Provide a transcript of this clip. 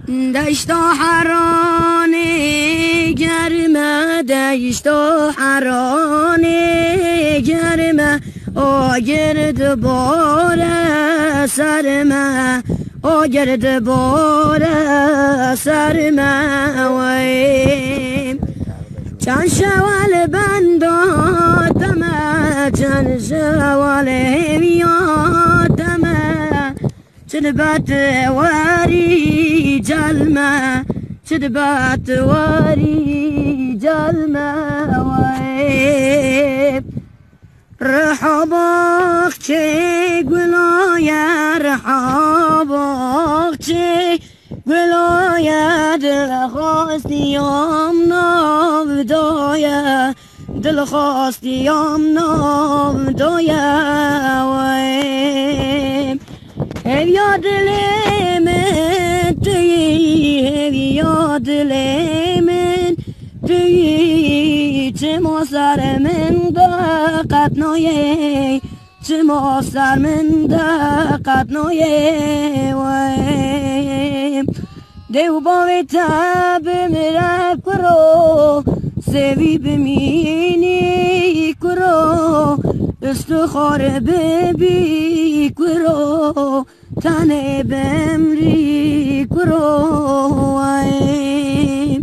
دشت و حرانه گرمه، دشت و حرانه گرمه، آگرد باره سرمه، آگرد باره سرمه. وی چند شوال بنداتمه، چند شوال همیاتمه، چدبت واری جلمه، چدبت واری جلمه. وی رحاباق چه گلایا، رحاباق چه گلایا، دل خواستیم نام دایا، دل خواستیم نام دایا. وی هویا دل من تویی، هویا دل من تویی، چه ما سر من دقت نایه، چه ما سر من دقت نایه. وی دیو باوی تب میره کرو، سوی بمینی کرو، استخار ببی کرو، تنه بمری کرو. وی